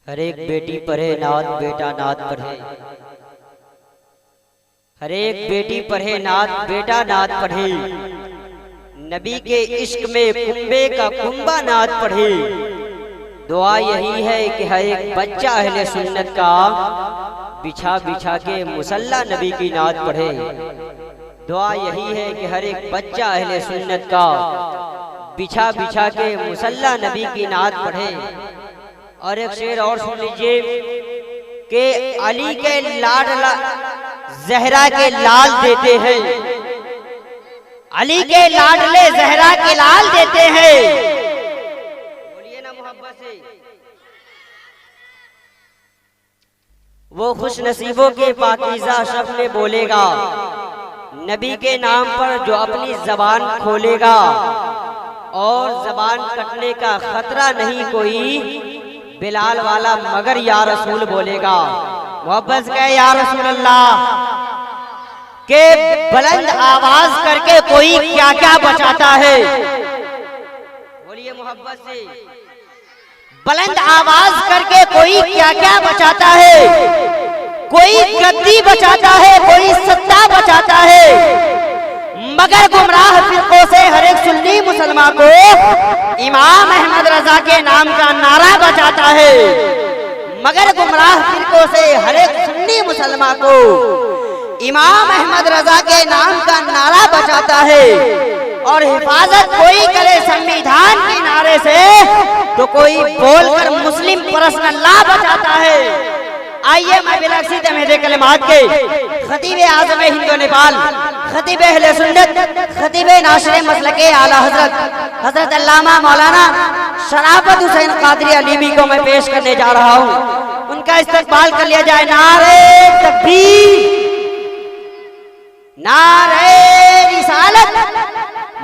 ہر ایک بیٹی پڑھے نعت بیٹا نعت پڑھے، ہر ایک بیٹی پڑھے نعت بیٹا نعت پڑھے، نبی کے عشق میں کنبے کا کنبہ نعت پڑھے۔ دعا یہی ہے کہ ہر ایک بچہ اہل سنت کا بچھا بچھا کے مصلی نبی کی نعت پڑھے۔ دعا یہی ہے کہ ہر ایک بچہ اہل سنت کا بچھا بچھا کے مصلی نبی کی نعت پڑھے۔ اور ایک شعر اور سن لیجئے کہ علی کے لاڈلا زہرا کے لال دیتے ہیں، علی کے لاڈلے زہرا کے لال دیتے ہیں، بولیے نا محبت سے۔ وہ خوش نصیبوں کے پاکیزہ شب میں بولے گا، نبی کے نام پر جو اپنی زبان کھولے گا، اور زبان کٹنے کا خطرہ نہیں کوئی، بلال والا مگر یا رسول بولے گا۔ محبت سے یا رسول اللہ کہ بلند آواز کر کے کوئی کیا کیا بچاتا ہے، بولیے محبت سے۔ بلند آواز کر کے کوئی کیا کیا بچاتا ہے، کوئی گدی بچاتا ہے، کوئی ستا بچاتا ہے، مگر گمراہ فرقوں سے ہر ایک سنی مسلمان کو امام احمد رضا کے نام کا نعرہ بچاتا ہے، مگر گمراہ فرقوں سے ہر ایک سنی مسلمان کو امام احمد رضا کے نام کا نعرہ بچاتا ہے۔ اور حفاظت کوئی کرے سنویدھان کے نعرے سے تو کوئی بول کر مسلم پرسنل لا بچاتا ہے۔ آئیے میں بلاکسی تمہید کلمات کے خطیب اعظم ہند و نیپال، خطیب اہل سنت، خطیب ناشر مسلک اعلی حضرت علامہ مولانا شرافت حسین قادری علیمی کو میں پیش کرنے جا رہا ہوں۔ ان کا استقبال کر لیا جائے۔ نعرہ تکبیر، نعرہ رسالت،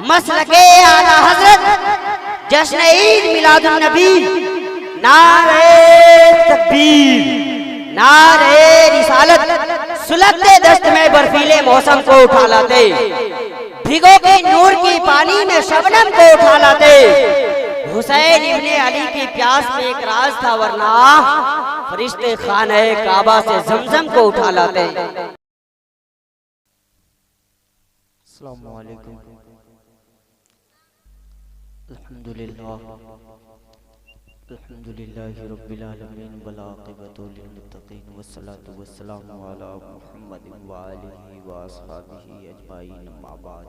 مسلک اعلی حضرت، جشن عید میلاد النبی، نعرہ تکبیر، نعرہ رسالت۔ سلگتے دشت میں برفیلے موسم کو اٹھا لاتے، بھگو کے نور کی پانی میں شبنم کو اٹھا لاتے، حسین ابن علی کی پیاس میں ایک راز تھا ورنہ فرشتے خانہ کعبہ سے زمزم کو اٹھا لاتے۔ السلام علیکم۔ الحمدللہ رب العالمین والعاقبۃ للمتقین والصلاة والسلام علی محمد وآلہ واصحابہ اجمعین، اما بعد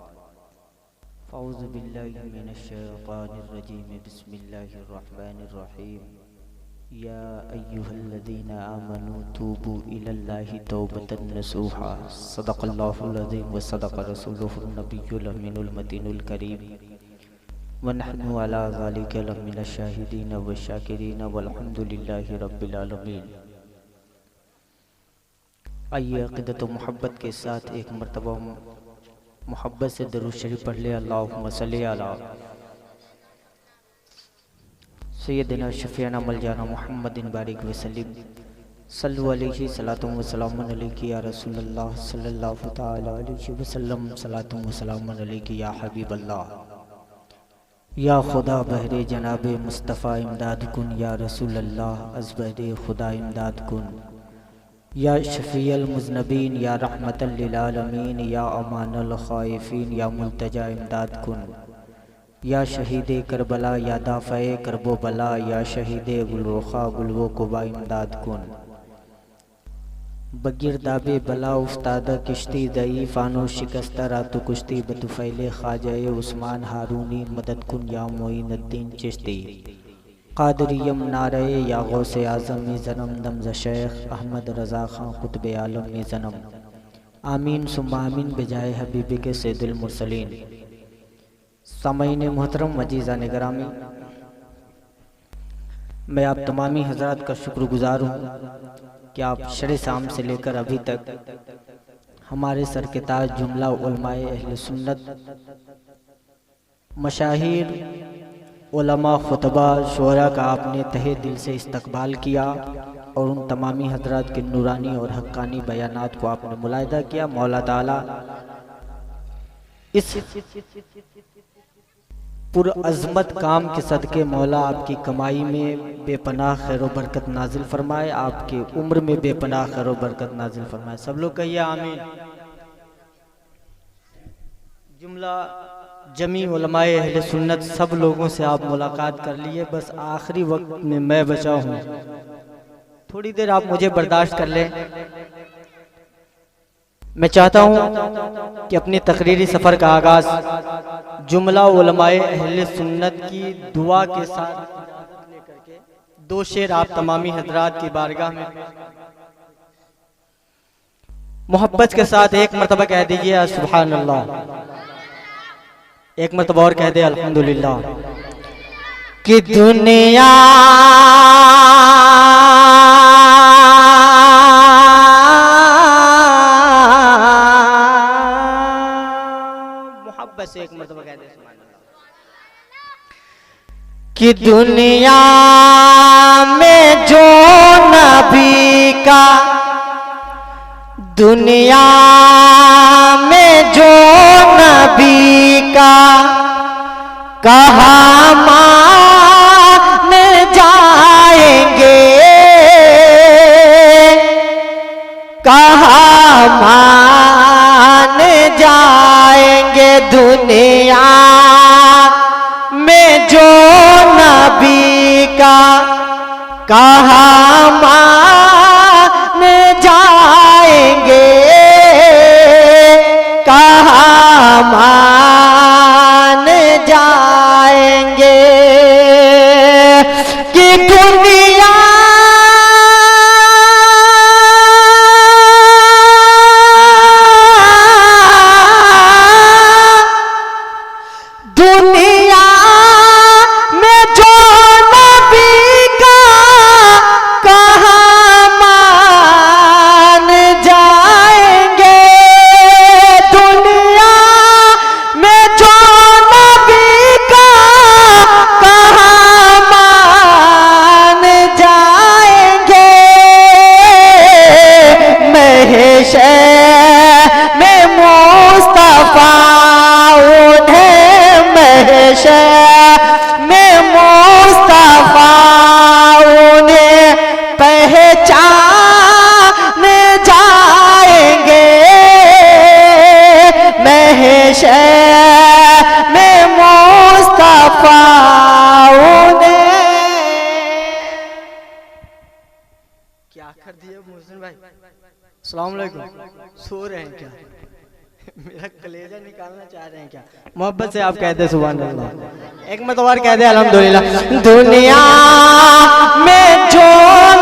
فاعوذ باللہ من الشیطان الرجیم، بسم اللہ الرحمن الرحیم۔ یا ایہا الذین آمنوا توبوا الی اللہ توبۃ نصوحا، صدق اللہ العظیم وصدق رسولہ النبی الامین المتین الکریم، ونحن علی ذلک لمن الشاہدین والشاکرین والحمد للہ رب العالمین۔ آئیے عقیدت و محبت کے ساتھ ایک مرتبہ محبت سے درود شریف پڑھ لے۔ اللہم صلی علی سیدنا شفیعنا ملجانا محمد بارک وسلم، صلو علیہ صلاۃ و سلام علیک یا رسول اللہ صلی اللہ تعالی علیہ وسلم، صلاۃ و سلام علیک یا حبیب اللہ۔ یا خدا بہر جناب مصطفیٰ امداد کن، یا رسول اللہ از بہر خدا امداد کن، یا شفیع المذنبین، یا رحمت للعالمین، یا امان الخائفین، یا ملتجا امداد کن، یا شہید کربلا، یا دافع کرب و بلا، یا شہید گلرخا گلو قبا امداد کن۔ بگرداب بلا افتادہ کشتی ضعیف آنو شکستہ رات کشتی، بطفیل خواجہ عثمان ہارونی مدد کن، یا معین الدین چشتی قادریم نعرہ، یا غوث اعظم زنم دمز شیخ احمد رضا خان قطب عالم زنم، آمین ثم آمین بجائے حبیب کے سید المرسلین۔ سامعین محترم عزیزان گرامی، میں آپ تمامی حضرات کا شکر گزار ہوں کہ آپ شرع شام سے لے کر ابھی تک ہمارے سر کے تاج جملہ علماء اہل سنت، مشاہیر، علماء، خطبہ، شعراء کا آپ نے تہہ دل سے استقبال کیا، اور ان تمامی حضرات کے نورانی اور حقانی بیانات کو آپ نے ملاحظہ کیا۔ مولا تعالیٰ اس پرعظمت کام کے صدقے مولا آپ کی کمائی میں بے پناہ خیر و برکت نازل فرمائے، آپ کی عمر میں بے پناہ خیر و برکت نازل فرمائے. سب لوگ کہیے آمین. جملہ جمی علماء اہل سنت سب لوگوں سے آپ ملاقات کر لیے، بس آخری وقت میں بچا ہوں، تھوڑی دیر آپ مجھے برداشت کر لیں. میں چاہتا ہوں کہ اپنی تقریری سفر کا آغاز جملہ علماء اہل سنت کی دعا کے ساتھ لے کر کے 2 شعر آپ تمامی حضرات کی بارگاہ میں محبت کے ساتھ ایک مرتبہ کہہ دیجئے سبحان اللہ، ایک مرتبہ اور کہہ دے الحمدللہ. کہ دنیا محبت سے ایک مرتبہ کہہ دے سبحان اللہ. کہ دنیا میں جو نبی کا، دنیا میں جو نبی کا کہا مان جائیں گے، کہا مان جائیں گے، دنیا میں جو نبی کا کہا مان جائیں گے، کہا مان جائیں گے. کہ دنیا دنیا میں جو نبی کا کہا مان جائیں گے، دنیا میں جو نبی کا کہا مان جائیں گے. محشر میں مصطفیٰ انہیں، محشر میں مصطفیٰ انہیں پہچان جائیں گے، محشر میں مصطفیٰ انہیں. کیا کر دیا محسن بھائی؟ السلام علیکم. سو رہے ہیں کیا؟ میرا کلیجہ نکالنا چاہ رہے ہیں کیا؟ محبت سے آپ کہہ دیں سبحان اللہ. ایک مرتبہ کہہ دیں الحمدللہ. دنیا میں جو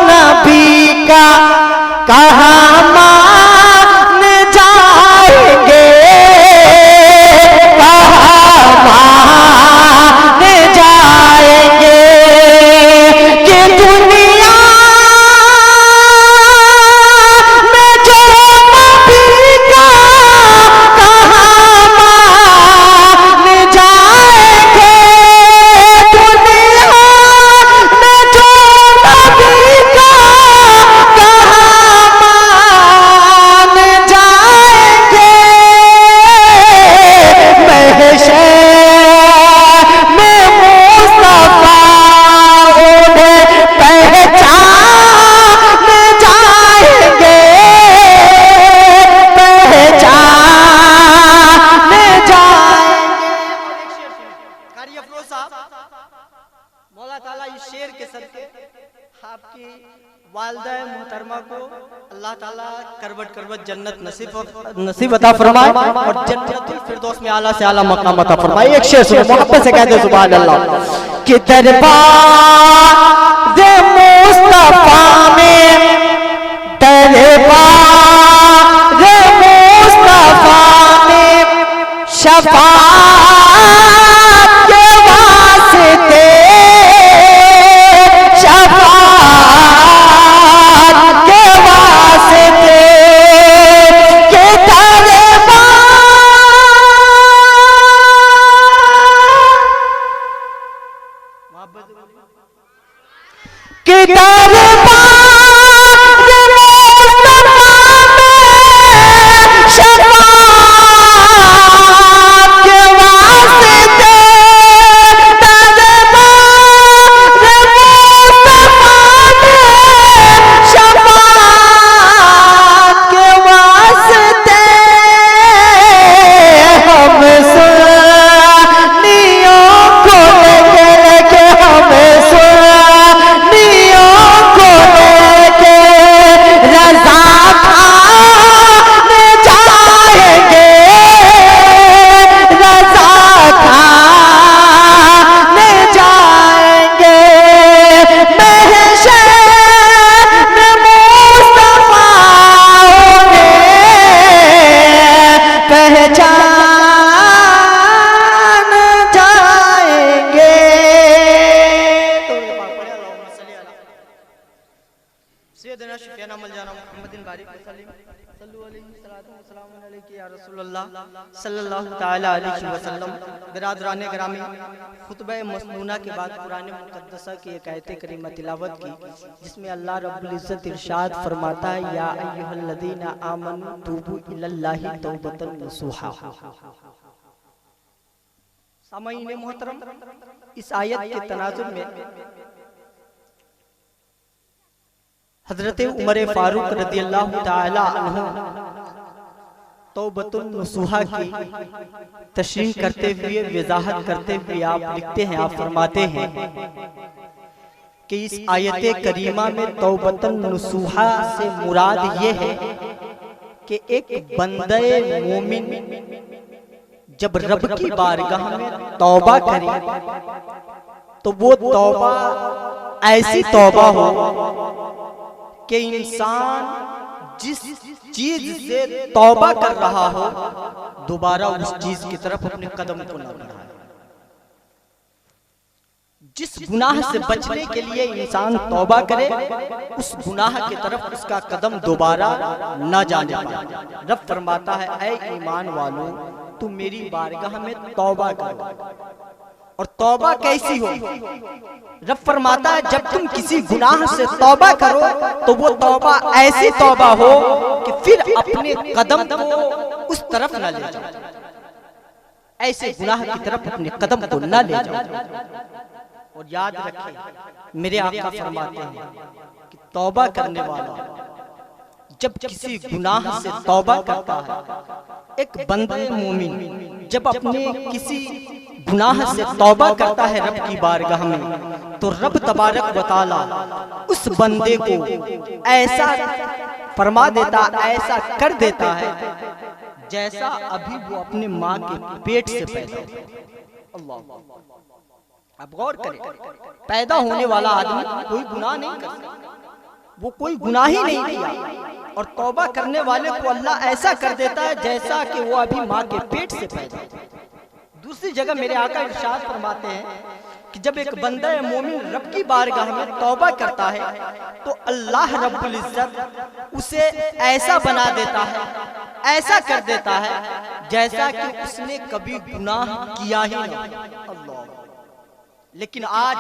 نبی کا کہا مان جائیں گے، کہا مان جائیں گے. کہ دنیا میں جو نبی کا کہا مان جائیں گے، دنیا میں جو نبی کا کہا مان جائیں گے. محشر میں مصطفیٰ انہیں پہچان جائیں گے، پہچان جائیں گے. قاری افروز صاحب، مولا تعالیٰ اس شعر کے صدقے آپ کی والدہ محترمہ کو اللہ تعالیٰ کروٹ کروٹ جنت نصیب عطا فرمائے اور جنت الفردوس میں اعلیٰ سے اعلیٰ مقام عطا فرمائے. ایک شعر سنو، محبت سے کہہ دے سبحان اللہ. کہ دربار مصطفیٰ میں، دربار مصطفیٰ میں شفاعت کے واسطے، شفاعت کے واسطے. کہ شفاعت کے واسطے سیدنا شفیعنا مولانا محمد بارک وسلم صلو علیہ وسلم علیہ یا رسول اللہ صلی اللہ تعالی علیہ وسلم۔ برادران گرامی، خطبہ مسنونہ کے بعد قرآن مقدسہ کی ایک آیت کریمہ تلاوت کی، جس میں اللہ رب العزت ارشاد فرماتا ہے یا ایھا الذین آمنوا توبوا الی اللہ توبۃ نصوحا۔ سامعین محترم، اس آیت کے تناظر میں حضرت عمر فاروق رضی اللہ تعالی عنہ توبۃ النصوحہ کی تشریح کرتے ہوئے، وضاحت کرتے ہوئے آپ لکھتے ہیں، آپ فرماتے ہیں کہ اس آیت کریمہ میں توبۃ النصوحہ سے مراد یہ ہے کہ ایک بندہ مومن جب رب کی بارگاہ میں توبہ کرے تو وہ توبہ ایسی توبہ ہو کہ انسان جس چیز سے توبہ کر رہا ہو دوبارہ اس چیز کی طرف اپنے قدم کو نہ بڑھائے۔ جس گناہ سے بچنے کے لیے انسان توبہ کرے اس گناہ کی طرف اس کا قدم دوبارہ نہ جانے پائے۔ رب فرماتا ہے اے ایمان والو، تم میری بارگاہ میں توبہ کرو۔ اور توبہ کیسی ہو؟ رب فرماتا ہے جب تم کسی گناہ سے توبہ کرو تو وہ توبہ ایسی توبہ ہو کہ پھر اپنے قدم کو اس طرف نہ لے جاؤ، ایسے گناہ کی طرف اپنے قدم کو نہ لے جاؤ۔ اور یاد رکھیں، میرے آقا فرماتے ہیں کہ توبہ کرنے والا جب کسی گناہ سے توبہ کرتا ہے، ایک بندہ مومن جب اپنے کسی گناہ سے توبہ کرتا ہے رب کی بارگاہ میں، تو رب تبارک و تعالی اس بندے کو ایسا فرما دیتا، ایسا کر دیتا ہے جیسا ابھی وہ اپنے ماں کے پیٹ سے پیدا ہوا۔ اللہ، اب غور کریں، پیدا ہونے والا آدمی کوئی گناہ نہیں کرتا، وہ کوئی گناہ ہی نہیں کیا، اور توبہ کرنے والے کو اللہ ایسا کر دیتا ہے جیسا کہ وہ ابھی ماں کے پیٹ سے پیدا ہوا۔ دوسری جگہ میرے آقا ارشاد فرماتے ہیں کہ جب ایک بندہ مومن رب کی بارگاہ میں توبہ کرتا ہے تو اللہ رب العزت اسے ایسا بنا دیتا ہے، ایسا کر دیتا ہے جیسا کہ اس نے کبھی گناہ کیا ہی نہ۔ اللہ، لیکن آج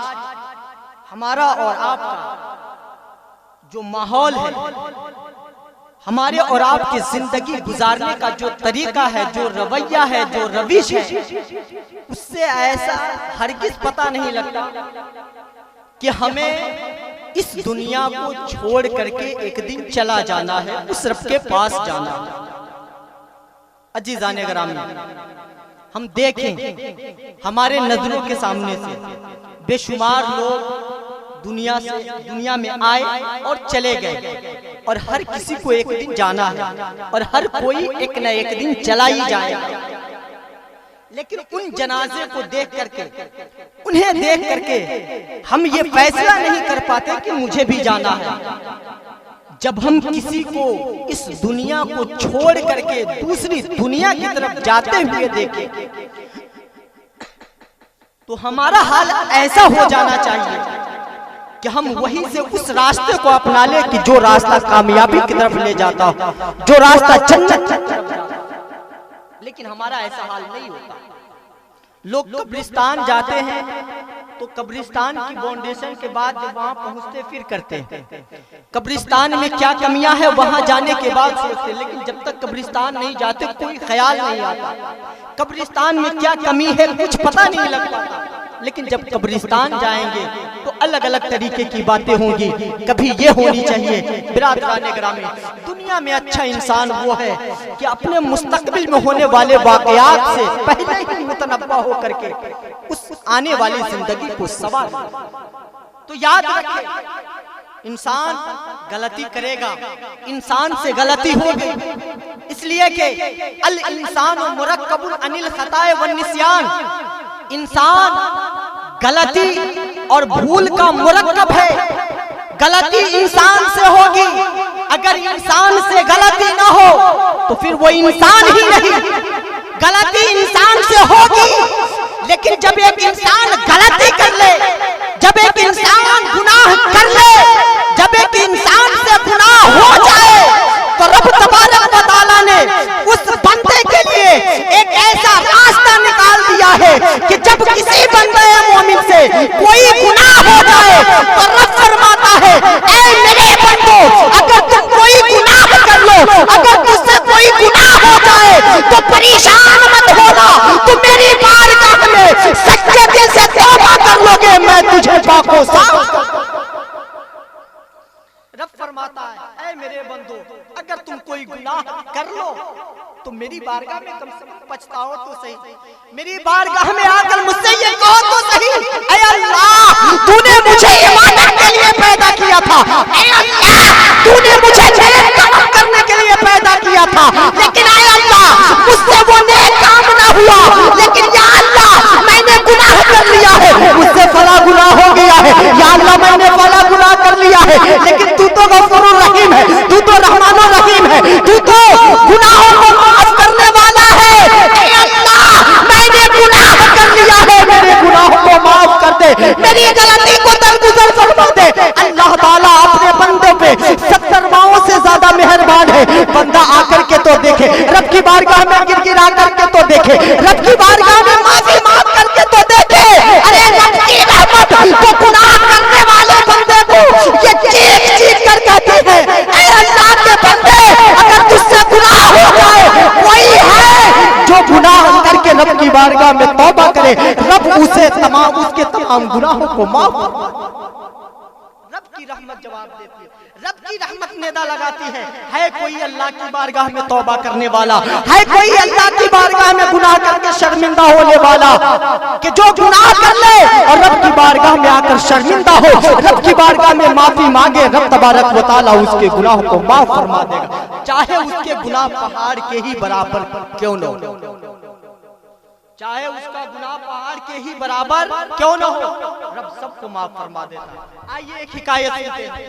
ہمارا اور آپ کا جو ماحول ہے، ہمارے اور آپ کی زندگی گزارنے کا جو طریقہ ہے، جو رویہ ہے، جو روش ہے، اس سے ایسا ہرگز پتہ نہیں لگتا کہ ہمیں اس دنیا کو چھوڑ کر کے ایک دن چلا جانا ہے، اس رب کے پاس جانا ہے۔ عزیزان گرامی، ہم دیکھیں ہمارے نظروں کے سامنے سے بے شمار لوگ دنیا میں آئے اور چلے گئے، اور ہر کسی کو ایک دن جانا ہے، اور ہر کوئی ایک نہ ایک دن چلا ہی جائے گا۔ لیکن ان جنازے کو دیکھ کر کے، انہیں دیکھ کر کے ہم یہ فیصلہ نہیں کر پاتے کہ مجھے بھی جانا ہے۔ جب ہم کسی کو اس دنیا کو چھوڑ کر کے دوسری دنیا کی طرف جاتے ہوئے دیکھیں تو ہمارا حال ایسا ہو جانا چاہیے کہ ہم وہیں سے اس راستے کو اپنا لیں کہ جو راستہ کامیابی کی طرف لے جاتا ہو، جو راستہ جنت کی طرف جاتا ہو۔ لیکن ہمارا ایسا حال نہیں ہوتا۔ لوگ قبرستان جاتے ہیں تو قبرستان کی فاؤنڈیشن کے بعد جب وہاں پہنچتے پھر کرتے ہیں قبرستان میں کیا کمیاں ہیں، وہاں جانے کے بعد سوچتے، لیکن جب تک قبرستان نہیں جاتے کوئی خیال نہیں آتا قبرستان میں کیا کمی ہے، کچھ پتہ نہیں لگتا۔ لیکن جب قبرستان جائیں گے تو الگ الگ طریقے کی باتیں ہوں گی، کبھی یہ ہونی چاہیے۔ برادران گرامی، دنیا میں اچھا انسان وہ ہے کہ اپنے مستقبل میں ہونے والے واقعات سے پہلے ہی متنبع ہو کر کے اس آنے والی زندگی کو سنوار۔ تو یاد رکھیں، انسان غلطی کرے گا، انسان سے غلطی ہوگی، اس لیے کہ الانسان مرکب عن الخطا والنسیان، انسان غلطی اور بھول کا مرکب ہے۔ غلطی انسان سے ہوگی، اگر انسان سے غلطی نہ ہو تو پھر وہ انسان ہی نہیں۔ غلطی انسان سے ہوگی، لیکن جب ایک انسان غلطی کر لے، جب ایک انسان گناہ کر لے، جب ایک انسان سے پریشان مت ہونا، تم میری بارگاہ میں سچے دل سے توبہ کر لو گے، میں تجھے پاک و صاف کر دوں۔ رب فرماتا ہے اے میرے بندو، اگر تم کوئی گناہ کر لو تو میری بارگاہ میں کم سے کم پچھتاؤ تو صحیح، میری بارگاہ میں آ کر مجھ سے یہ کہو تو صحیح، اے اللہ تو نے مجھے عبادت کے لیے پیدا کیا تھا، اے اللہ تو نے مجھے نیک کام کرنے کے لیے پیدا کیا تھا، لیکن اے اللہ مجھ سے وہ نیک کام نہ ہوا، لیکن یا اللہ میں نے گناہ کر لیا ہے، مجھ سے فلاں گناہ ہو گیا ہے، یا اللہ میں نے فلاں گناہ کر لیا ہے، لیکن تو تو غفور الرحیم ہے، تو تو رحمان الرحیم ہے، تو تو گناہوں کو معاف کرنے والا ہے، اے اللہ میں نے گناہ کر لیا ہے، میرے گناہوں کو معاف کر دے، میری غلطی کو درگزر فرما دے۔ اللہ تعالیٰ اپنے بندوں پہ 70 ماؤں سے زیادہ مہربان ہے، بندہ آ کر کے تو دیکھے، رب کی بارگاہ میں گر گرا کر کے تو دیکھے، رب کی بارگاہ میں معافی مانگ کر کے تو دیکھے، ارے رب کی رحمت تو گناہ کرنے والے بندے کو یہ چیخ چیخ کر کہتی ہے، اے اللہ کے بندے اگر تجھ سے گناہ ہو جائے، کوئی ہے جو گناہ کر کے رب کی بارگاہ میں توبہ کرے، رب اسے تمام اس کے تمام گناہوں کو معاف کرے۔ رب کی رحمت جواب دیتی ہے، رب کی رحمت ندا لگاتی ہے کوئی اللہ کی بارگاہ میں توبہ کرنے والا، ہے کوئی اللہ کی بارگاہ میں گناہ کر کے شرمندہ ہونے والا، کہ جو گناہ کر لے اور رب کی بارگاہ میں آ کر شرمندہ ہو، رب کی بارگاہ میں معافی مانگے، رب تبارک و تعالیٰ اس کے گناہوں کو معاف فرما دے گا، چاہے اس کے گناہ پہاڑ کے ہی برابر کیوں نہ ہو، چاہے اس کا گناہ پہاڑ کے ہی برابر کیوں نہ ہو، رب سب کو معاف فرما دیتا ہے۔ آئیے ایک حکایت سنتے ہیں،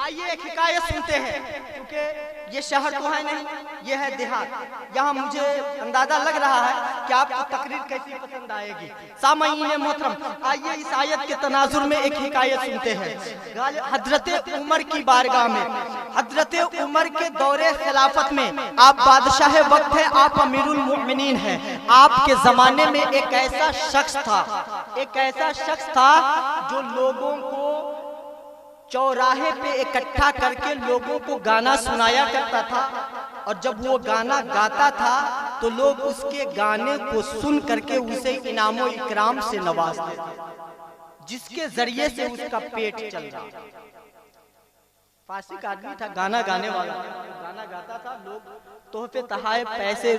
آئیے ایک حکایت سنتے ہیں، کیونکہ یہ شہر تو ہے نہیں، یہ ہے دیہات، یہاں مجھے اندازہ لگ رہا ہے کہ آپ کو تقریر کیسی پسند آئے گی۔ سامعین محترم، آئیے اس آیت کے تناظر میں ایک حکایت سنتے ہیں۔ حضرت عمر کی بارگاہ میں، حضرت عمر کے دور خلافت میں، آپ بادشاہ وقت ہیں، آپ امیر المؤمنین ہیں، آپ کے زمانے میں ایک ایسا شخص تھا جو لوگوں کو چوراہے پہ اکٹھا کر کے لوگوں کو گانا سنایا کرتا تھا، اور جب وہ گانا گاتا تھا تو لوگ اس کے گانے کو سن کر کے اسے انعام و اکرام سے نوازتے تھے، جس کے ذریعے سے اس کا پیٹ چل رہا۔ فاسق آدمی تھا، گانا گانے والا، گانا گاتا تھا، لوگ تحفے تحائف پیسے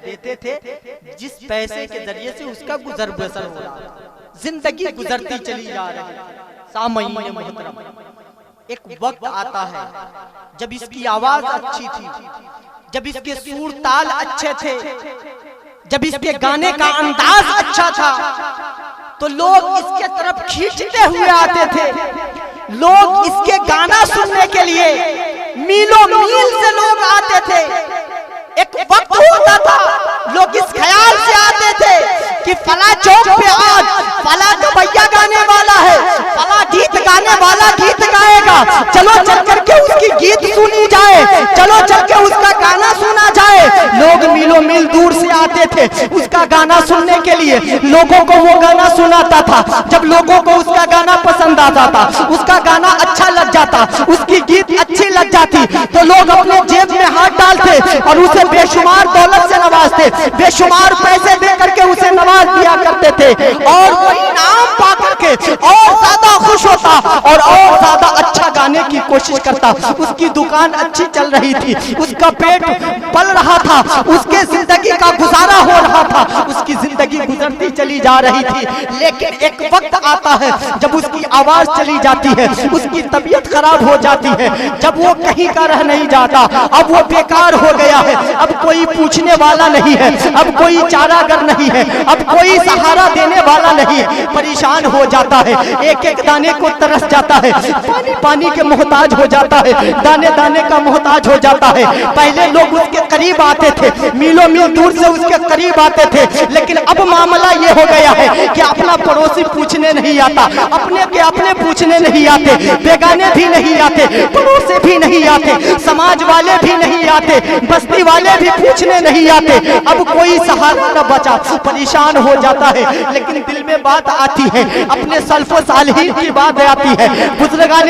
دیتے تھے، جس پیسے کے ذریعے سے اس کا گزر بسر ہو رہا، زندگی گزرتی چلی جا رہی۔ سامعین محترم، ایک وقت آتا ہے جب اس کی آواز اچھی تھی، جب اس کے سور تال اچھے تھے، جب اس کے گانے کا انداز اچھا تھا، تو لوگ اس کے طرف کھینچتے ہوئے آتے تھے، لوگ اس کے گانا سننے کے لیے میلوں میل سے لوگ آتے تھے۔ ایک وقت ہوتا تھا لوگ اس خیال سے آتے تھے کہ فلاں چوک پہ آج فلاں گبیا گانے والا ہے، فلاں گیت گانے والا گیت گائے گا، چلو چل کر کے اس کی گیت سنی جائے، چلو چل کے اس کا گانا سنا جائے۔ لوگ میلوں میل دور سے آتے تھے اس کا گانا سننے کے لیے، لوگوں کو وہ گانا سناتا تھا، جب لوگوں کو اس کا گانا پسند آتا تھا، اس کا گانا اچھا لگ جاتا، اس کی گیت اچھی لگ جاتی، تو لوگ اپنے جیب میں ہاتھ ڈالتے اور اسے بے شمار دولت سے نوازتے، بے شمار پیسے دے کر کے اسے نواز دیا کرتے تھے، اور وہ انعام پا کر کے اور زیادہ خوش ہوتا اور زیادہ اچھا گانے کی کوشش کرتا۔ اس کی دکان اچھی چل رہی تھی، اس کا پیٹ پل رہا تھا، اس کے زندگی کا گزارا ہو رہا تھا، اس کی زندگی گزرتی چلی جا رہی تھی۔ لیکن ایک وقت آتا ہے جب اس کی آواز چلی جاتی ہے، اس کی طبیعت خراب ہو جاتی ہے، جب وہ کہیں کا رہ نہیں جاتا، اب وہ بیکار ہو گیا ہے، اب کوئی پوچھنے والا نہیں ہے، اب کوئی چارہ گر نہیں ہے، اب کوئی سہارا دینے والا نہیں، پریشان ہو جاتا ہے، ایک ایک دانے کو ترس جاتا ہے، پانی پانی کے محتاج ہو جاتا ہے، دانے دانے کا محتاج ہو جاتا ہے۔ پہلے لوگ اس کے قریب آتے تھے، میلوں میل دور سے اس کے قریب آتے تھے، لیکن اب معاملہ یہ ہو گیا ہے کہ اپنا پڑوسی پوچھنے نہیں آتا، اپنے کے اپنے پوچھنے نہیں آتے، بیگانے بھی نہیں آتے، پڑوسی بھی نہیں آتے، سماج والے بھی نہیں آتے، بستی والے بھی پوچھنے نہیں آتے۔ اب کوئی سہارا نہ بچا، پریشان ہو جاتا ہے، لیکن دل میں بات آتی ہے، اپنے سلف و صالحین کی بات آتی ہے، بزرگان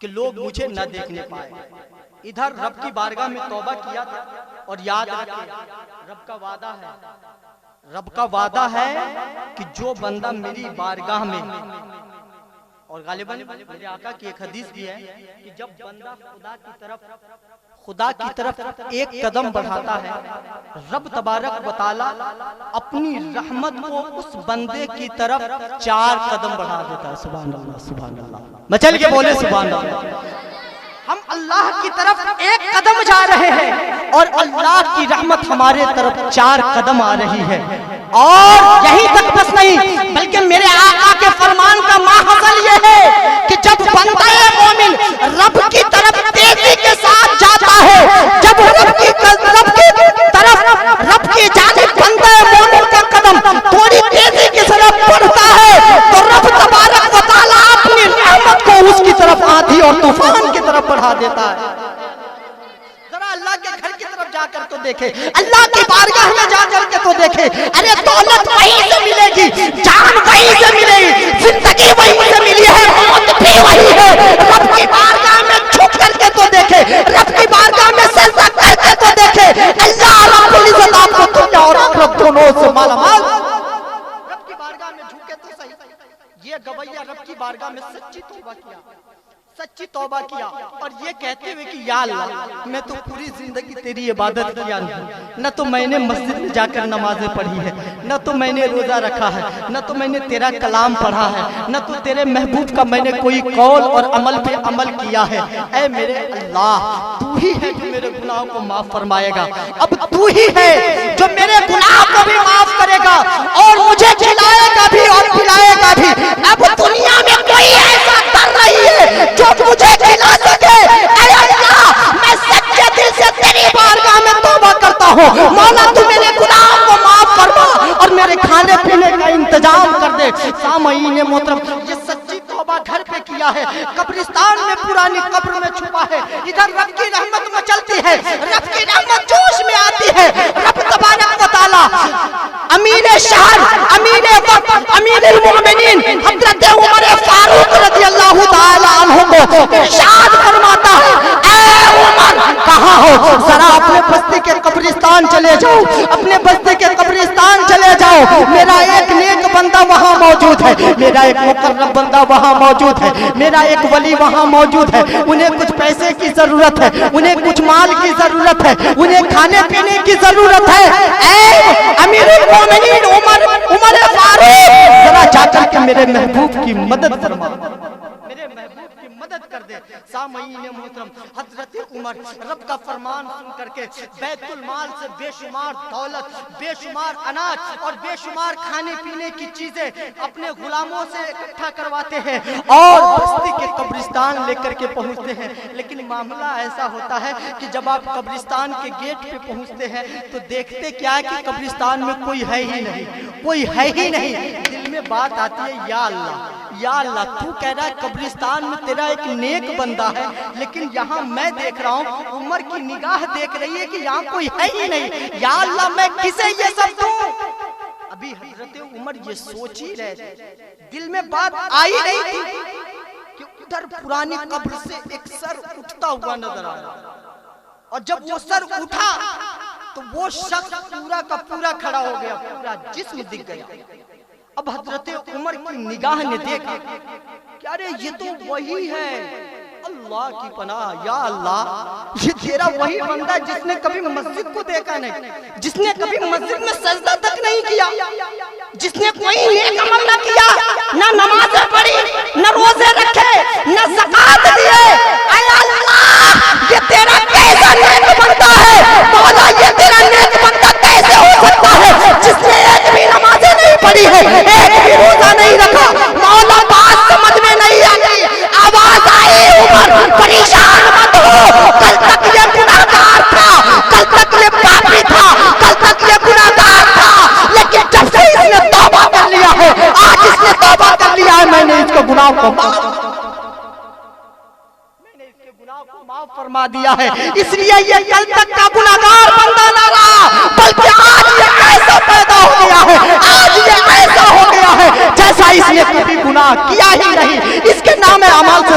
کہ لوگ مجھے نہ دیکھنے پائے. ادھر رب کی بارگاہ میں توبہ کیا تھا. اور یاد رکھیں رب کا وعدہ ہے کہ جو بندہ میری بارگاہ میں، اور غالباً میرے آقا کی ایک حدیث بھی ہے کہ جب بندہ خدا کی طرف ایک قدم بڑھاتا ہے، رب تبارک و تعالی اپنی رحمت کو اس بندے کی طرف 4 قدم بڑھا دیتا ہے. سبحان اللہ سبحان اللہ. مچل کے بولے سبحان اللہ. ہم اللہ کی طرف ایک قدم جا رہے ہیں اور اللہ کی رحمت ہمارے طرف 4 قدم آ رہی ہے. اور یہی تک بس نہیں، بلکہ میرے آقا کے فرمان کا ماحصل یہ ہے کہ جب بندہ مومن رب کی طرف تیزی کے ساتھ جاتا ہے، جب رب کی جانب بندہ مومن کا قدم تھوڑی تیزی کی طرف بڑھتا ہے، تو رب تبارک و تعالیٰ اپنی رحمت کو اس کی طرف آندھی اور طوفان کی طرف بڑھا دیتا ہے. ذرا اللہ کے گھر کی طرف جا کر تو دیکھے، اللہ کی بارگاہ میں جا کر کے تو دیکھے. ارے دولت وہیں سے ملے گی، جان وہیں سے ملے گی، زندگی وہیں سے ملی ہے، موت بھی وہی ہے. رب کی بارگاہ میں جھک کر کے تو دیکھے، رب کی بارگاہ میں سجدہ کر کے تو دیکھے. اللہ رب العزت آپ کو دنیا اور آخرت دونوں سے مالا مال. رب کی بارگاہ میں جھکے تو صحیح. یہ گویا رب کی بارگاہ میں سچی توبہ کیا اور یہ کہتے ہوئے کہ یا اللہ میں تو پوری زندگی تیری عبادت کیا نہیں، نہ تو میں نے مسجد میں جا کر نمازیں پڑھی ہے، نہ تو میں نے روزہ رکھا ہے، نہ تو میں نے تیرا کلام پڑھا ہے، نہ تو تیرے محبوب کا میں نے کوئی قول اور عمل پہ عمل کیا ہے. اے میرے اللہ تو ہی ہے جو میرے گناہوں کو معاف فرمائے گا. اب تو ہی ہے جو میرے گناہ کو بھی معاف کرے گا اور مجھے کھلائے گا بھی اور پلائے گا بھی. اب دنیا میں کوئی ایسا کر رہی ہے جو مجھے کھلا سکے. اے اللہ میں سچے دل سے تیری بارگاہ میں توبہ کرتا ہوں. مولا تو میرے گناہوں کو معاف فرما اور میرے کھانے پینے کا انتظام کر دے. سامعین محترم یہ سچی توبہ گھر پہ کیا ہے، قبرستان میں پرانی قبر میں چھپا ہے. ادھر رب کی رحمت مچلتی ہے، رب کی رحمت جوش میں آتی ہے. رب تبارک و تعالی امیر شہر، امیر وقت، امیر المؤمنین حضرت عمر فاروق رضی اللہ تعالی عنہ کو ارشاد فرماتا ہے اے عمر کہاں ہو؟ ذرا اپنے بستی کے قبرستان چلے جاؤ، اپنے بستی کے قبرستان چلے جاؤ. میرا ایک نیک بندہ وہاں موجود ہے، میرا ایک مقرب بندہ وہاں موجود ہے، میرا ایک ولی وہاں موجود ہے. انہیں کچھ پیسے کی ضرورت ہے، انہیں کچھ مال کی ضرورت ہے، انہیں کھانے پینے کی ضرورت ہے. اے امیر المومنین عمر فاروق ذرا جا کر کے میرے محبوب کی مدد فرما، میرے محبوب کی مدد کر دے. سامعین محترم حضرت عمر رب کا فرمان سن کر کے بیت المال سے بے شمار دولت، بے شمار اناج اور بے شمار کھانے پینے کی چیزیں اپنے غلاموں سے اکٹھا کرواتے ہیں اور بستی کے قبرستان لے کر کے پہنچتے ہیں. لیکن معاملہ ایسا ہوتا ہے کہ جب آپ قبرستان کے گیٹ پہ پہنچتے ہیں تو دیکھتے کیا ہے کہ قبرستان میں کوئی ہے ہی نہیں، کوئی ہے ہی نہیں. دل میں بات آتی ہے یا اللہ یا اللہ تو کہہ رہا ہے قبرستان میں تیرا ایک نیک بندہ ہے، لیکن یہاں میں دیکھ رہا ہوں عمر کی نگاہ دیکھ رہی ہے کہ یہاں کوئی ہے ہی نہیں. یا اللہ میں کسے یہ سب دوں؟ ابھی حضرت عمر یہ سوچ ہی رہے تھے، دل میں بات آئی نہیں تھی کہ ادھر پرانی قبر سے ایک سر اٹھتا ہوا نظر آ رہا، اور جب وہ سر اٹھا تو وہ شخص پورا کا پورا کھڑا ہو گیا، پورا جسم دکھ گیا. اب حضرت عمر کی نگاہ نے دیکھا کہ ارے یہ تو وہی ہے. اللہ کی پناہ یا اللہ یہ تیرا وہی بندہ جس نے کبھی مسجد کو دیکھا نہیں، جس نے کبھی مسجد میں سجدہ تک نہیں کیا، جس نے کوئی نیک عمل نہ کیا، نہ نمازیں پڑھی، نہ روزے رکھے، نہ زکات دیے. اے اللہ یہ تیرا کیسا نیک بندہ ہے؟ مولا یہ تیرا نیک بندہ کیسے ہو سکتا ہے جس نے ایک بھی نمازیں نہیں پڑھی ہے، ایک بھی روزہ نہیں رکھا؟ مولا بات سمجھ میں نہیں آتی. آواز آئی عمر پریشان مت ہو، کل تک یہ گناہگار تھا، کل تک یہ پاپی تھا، کل تک یہ گناہگار تھا، لیکن جب سے اس نے توبہ کر لیا ہے، آج اس نے توبہ کر لیا ہے، میں نے اس کو گناہ کو معاف فرما دیا ہے. اس لیے یہ کل تک کا گناہگار بندہ نہ رہا، بلکہ آج یہ ایسا پیدا ہو گیا ہے، آج یہ ایسا ہو گیا ہے جیسا اس نے کبھی گناہ کیا ہی نہیں. اس کے نام اعمال سے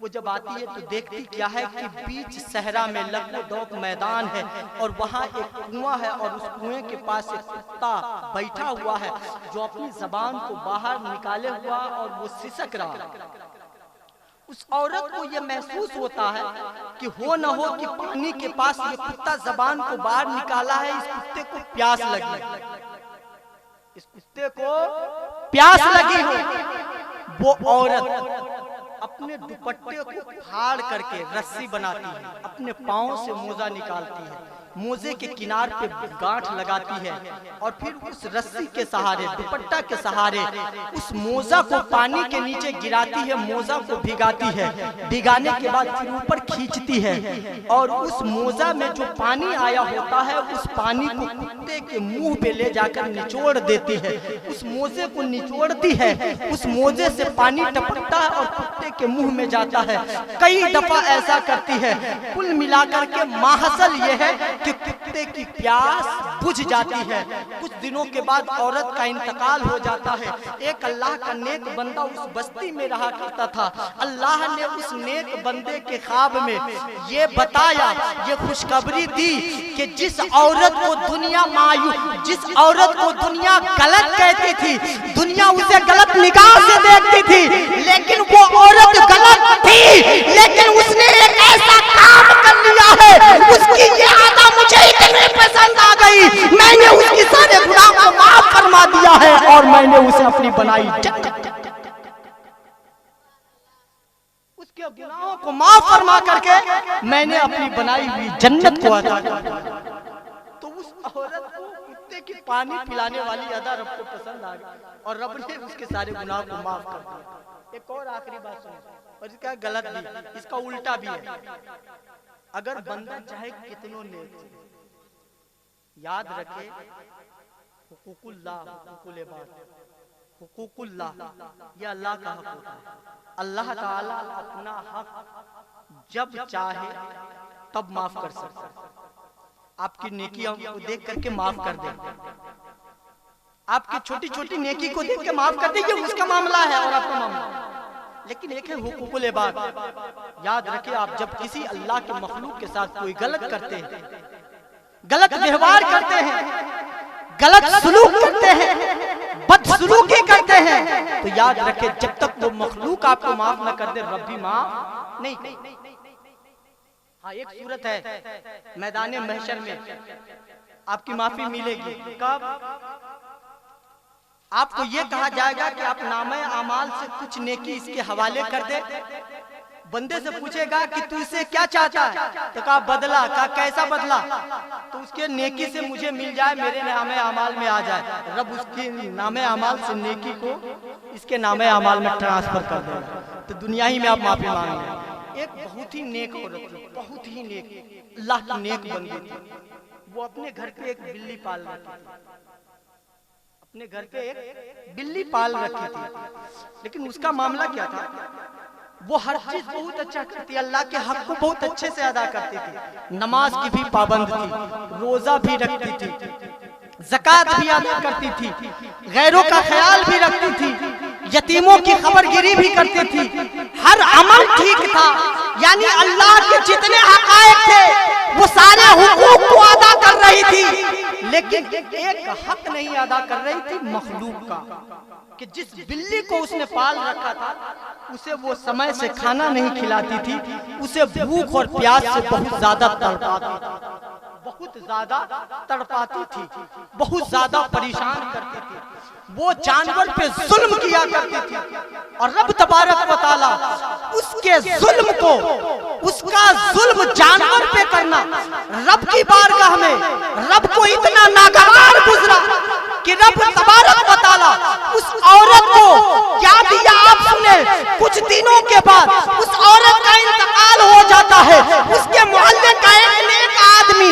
وہ جب آتی ہے تو دیکھتی کیا ہے کہ بیچ صحرا میں لگ و دوک میدان ہے اور وہاں ایک کنواں ہے اور اس کنویں کے پاس ایک کتا بیٹھا ہوا ہے جو اپنی زبان کو باہر نکالے ہوا اور وہ سسک رہا. اس عورت کو یہ محسوس ہوتا ہے کہ ہو نہ ہو کہ پانی کے پاس یہ کتا زبان کو باہر نکالا ہے, اس کتے کو پیاس لگی, اس کتے کو پیاس لگی ہو. وہ عورت اپنے دوپٹے کو پھاڑ کر کے رسی بناتی ہے, اپنے پاؤں سے موزہ نکالتی ہے, موزے کے کنار پہ گانٹھ لگاتی ہے اور پھر اس رسی کے سہارے, دوپٹہ کے سہارے اس موزہ کو پانی کے نیچے گراتی ہے, موزہ کو بھگاتی ہے, بھگانے کے بعد پھر اوپر کھینچتی ہے اور اس موزہ میں جو پانی آیا ہوتا ہے اس پانی کو کتے کے منہ پہ لے جا کر نچوڑ دیتی ہے, اس موزے کو نچوڑتی ہے, اس موزے سے پانی ٹپکتا ہے اور کتے کے منہ میں جاتا ہے. کئی دفعہ ایسا کرتی ہے. کل ملا کر کے ماحصل یہ ہے کہ کتے کی پیاس بجھ جاتی ہے. کچھ دنوں کے بعد عورت کا انتقال ہو جاتا ہے. ایک اللہ کا نیک بندہ اس بستی میں رہا کرتا تھا. اللہ نے اس نیک بندے کے خواب میں یہ بتایا, یہ خوشخبری دی کہ جس عورت کو دنیا جس عورت کو دنیا غلط کہتی تھی, دنیا اسے غلط نگاہ سے دیکھتی تھی, لیکن وہ عورت غلط تھی, لیکن اس نے ایک ایسا کام کر لیا ہے, اس کی یہ عادت مجھے اتنی پسند آ گئی, میں نے اس کی سارے گناہ کو معاف فرما دیا ہے اور میں نے اسے اپنی بنائی اس کے گناہوں کو معاف فرما کر کے میں نے اپنی بنائی ہوئی جنت کو عطا کیا. تو اس عورت کو کتے کی پانی پلانے والی ادا رب کو پسند آ گئی اور رب نے اس کے سارے گناہ کو معاف کر دیا. ایک اور آخری بات سنیں, اور اس کا غلط بھی, اس کا الٹا بھی ہے. اگر بندہ چاہے کتنوں نیک, یاد رکھے حقوق اللہ, حقوق العباد, حقوق اللہ یہ اللہ کا حق ہوتا ہے. اللہ تعالیٰ اپنا حق جب چاہے تب معاف کر سکتا ہے. آپ کی نیکیوں کو دیکھ کر کے معاف کر دے, آپ کی چھوٹی چھوٹی نیکی کو دیکھ کے معاف کر دے, یہ اس کا معاملہ ہے اور آپ کا معاملہ. لیکن ایک ہے حقوق العباد. یاد رکھیں, آپ جب کسی اللہ کے مخلوق کے ساتھ کوئی غلط کرتے ہیں, غلط ویوہار کرتے ہیں, غلط سلوک کرتے ہیں, بدسلوکی کرتے ہیں, تو یاد رکھیں جب تک وہ مخلوق آپ کو معاف نہ کر دے رب بھی معاف نہیں کرے. ہاں ایک صورت ہے میدان محشر میں آپ کی معافی ملے گی. کب؟ آپ کو یہ کہا جائے گا کہ آپ نامہ اعمال سے کچھ نیکی اس کے حوالے کر دے. بندے سے پوچھے گا کہ تو اسے کیا چاہتا ہے, تو کہا بدلہ. کہا کیسا بدلہ؟ تو اس کے نیکی سے مجھے مل جائے, میرے نامہ اعمال میں آ جائے. رب اس کی نامہ اعمال سے نیکی کو اس کے نامہ اعمال میں ٹرانسفر کر دے گا. تو دنیا ہی میں آپ معافی مانگ لیں. ایک بہت ہی نیک عورت تھی, بہت ہی نیک, اللہ کی نیک بندی تھی. وہ اپنے گھر پہ ایک بلی پال رکھی تھی, اپنے گھر پہ ایک بلی پال رکھی تھی. لیکن اس کا معاملہ کیا تھا, وہ ہر چیز بہت اچھا کرتی, اللہ کے حق کو بہت اچھے سے ادا کرتی تھی, نماز کی بھی پابند تھی, روزہ بھی رکھتی تھی, زکوٰۃ بھی ادا کرتی تھی, غیروں کا خیال بھی رکھتی تھی, یتیموں کی خبر گیری بھی کرتی تھی, ہر عمل ٹھیک تھا. یعنی اللہ کے جتنے حقائق تھے وہ سارے حقوق کو ادا کر رہی تھی, لیکن ایک حق نہیں ادا کر رہی تھی مخلوق کا, کہ جس بلی کو اس نے پال رکھا تھا اسے وہ سمے سے کھانا نہیں کھلاتی تھی, اسے بھوک اور پیاس سے بہت زیادہ تڑپاتی تھی, بہت زیادہ تڑپاتی تھی, بہت زیادہ پریشان کرتی تھی. وہ جانور پہ ظلم کیا کرتی تھی اور رب تبارک و تعالیٰ اس کے ظلم کو, اس کا ظلم جانور پہ کرنا رب کی بارگاہ میں رب کو اتنا ناگوار گزرا کہ رب تبارک و تعالیٰ اس عورت کو کیا دیا آپ سنیں. کچھ دنوں کے بعد اس عورت کا انتقال ہو جاتا ہے. اس کے محلے کا ایک نیک آدمی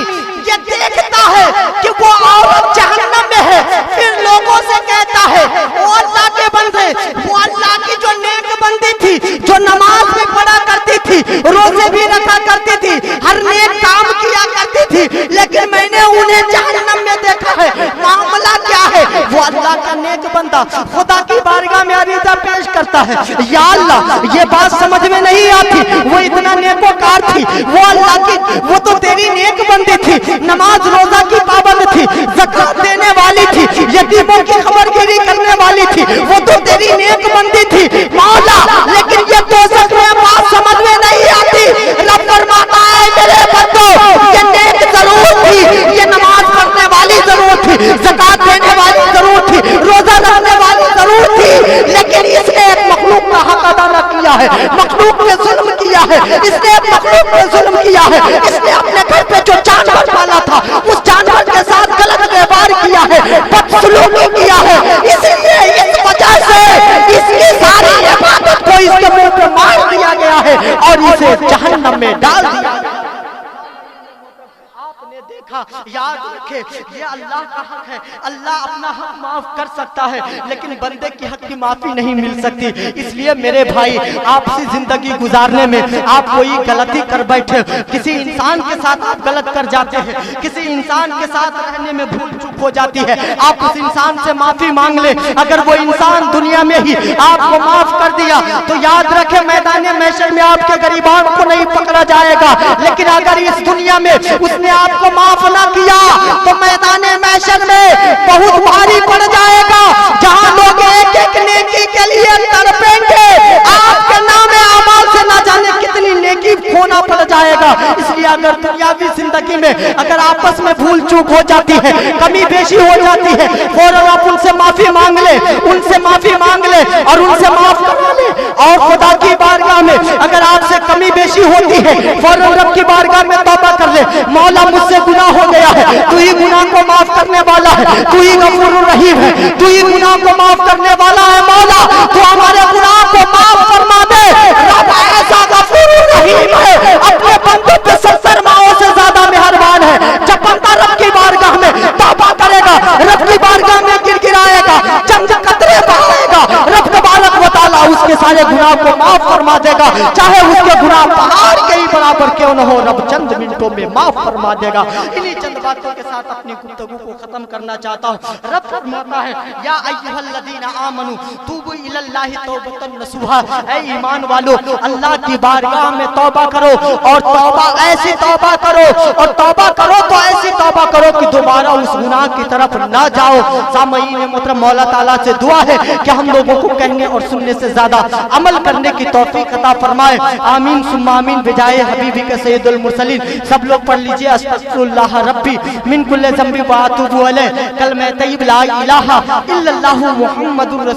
یہ دیکھتا ہے کہ وہ عورت جہنم میں ہے, پھر لوگوں سے کہتا ہے وہ اللہ کے بندے, وہ اللہ کی جو نیک بندی تھی, جو نماز بھی پڑھا کرتی تھی, روزے بھی رکھا کرتی تھی, ہر نیک کام کیا کرتی تھی, لیکن میں نے انہیں جہنم میں دیکھا ہے. معاملہ کیا ہے؟ وہ اللہ کا نیک نیک بندہ خدا کی بارگاہ میں عریضہ پیش کرتا ہے، یا اللہ یہ بات سمجھ میں نہیں آتی، وہ اتنا نیکوکار تھی، وہ اللہ کی، وہ تو تیری نیک بندی تھی، نماز روزہ کی پابند تھی، زکات دینے والی تھی، یتیموں کی خبر گیری کرنے والی تھی، وہ تو تیری نیک بندی تھی مولا، لیکن یہ دوزخ میں بات سمجھ میں نہیں آتی۔ رب فرماتا ہے میرے بندو یہ نیک ضرور تھی، یہ نماز پڑھنے والی ضرور تھی، زکات دینے والی ضرور تھی، روزہ رکھنے والی ضرور تھی، لیکن اس نے ایک مخلوق کا حق ادا نہ کیا ہے، مخلوق نے ظلم کیا ہے، اس نے ایک مخلوق نے ظلم کیا ہے، اس نے اپنے گھر پہ جو جانور پالا تھا اس جانور کے ساتھ غلط ویوہار کیا ہے، بدسلوکی کیا ہے، اس لیے اس وجہ سے اس کی ساری عبادت کو اس کے منہ پہ مار دیا گیا ہے اور اسے جہنم میں ڈال دیا گیا۔ آپ نے دیکھا، یاد رکھے یہ اللہ کا حق ہے، اللہ اپنا حق معاف کر سکتا ہے لیکن بندے کی حق کی معافی نہیں مل سکتی۔ اس لیے میرے بھائی آپسی زندگی گزارنے میں آپ کوئی غلطی کر بیٹھے، کسی انسان کے ساتھ آپ غلط کر جاتے ہیں، کسی انسان کے ساتھ رہنے میں بھول چوک ہو جاتی ہے، آپ اس انسان سے معافی مانگ لیں، اگر وہ انسان دنیا میں ہی آپ کو معاف کر دیا تو یاد رکھے میدان محشر میں آپ کے غریبان کو نہیں پکڑا جائے گا، لیکن اگر اس دنیا میں اس نے آپ کو معاف نہ کیا تو میدان محشر میں بہت بھاری پڑ جائے گا، جہاں لوگ ایک ایک نیکی کے لیے تڑپیں گے، آپ کے نام اعمال سے نہ جانے کتنی نیکی کھونا پڑ جائے گا۔ اس لیے اگر دنیاوی زندگی میں اگر آپس میں بھول چوک ہو جاتی ہے، کمی بیشی ہو جاتی ہے، فوراً آپ ان سے معافی مانگ لیں، ان سے معافی مانگ لیں اور ان سے معاف کروا لیں، اور خدا کی بارگاہ میں اگر آپ سے کمی بیشی ہوتی ہے فوراً رب کی بارگاہ میں توبہ کر لیں، مولا مجھ سے گناہ ہو گیا ہے، تو ہی گناہ کو معاف کرنے والا ہے، تو ہی غفور الرحیم ہے، تو ہی گناہ کو معاف کرنے والا ہے، مولا تو ہمارے گناہ کو معاف فرما دے۔ رب ایسا غفور الرحیم ہے، اپنے بندوں پہ 70 ماؤں سے زیادہ مہربان ہے۔ جب بندہ رب کی بارگاہ میں توبہ کرے گا، رب کی بارگاہ میں گر گرائے گا، چند قطرے بہائے گا، رب تبارک و تعالیٰ اس کے سارے گناہ کو معاف فرما دے گا، چاہے اس کے گناہ پہاڑ کے ہی برابر کیوں نہ ہو، رب چند منٹوں میں معاف فرما دے گا۔ انہی چند باتوں کے ساتھ اپنی گفتگو کو ختم کرنا چاہتا ہوں۔ رب فرماتا ہے یا ایھا الذین آمنوا توبوا الی اللہ توبۃ نصوحا، اے ایمان والو اللہ کی بارگاہ میں توبہ کرو، اور توبہ ایسی توبہ کرو، اور توبہ کرو تو ایسی توبہ کرو کہ دوبارہ اس گناہ کی طرف نہ جاؤ۔ سامعین محترم، مولا تعالیٰ سے دعا ہے کہ ہم لوگوں کو کہنے اور سننے سے زیادہ عمل کرنے کی توفیق عطا فرمائے، آمین ثم آمین بجائے حبیبی کے سید المرسلین۔ سب لوگ پڑھ لیجئے استغفر اللہ ربی من کل ذنب و اتوب الیہ، کلمہ طیب لا الہ الا اللہ محمد الرسول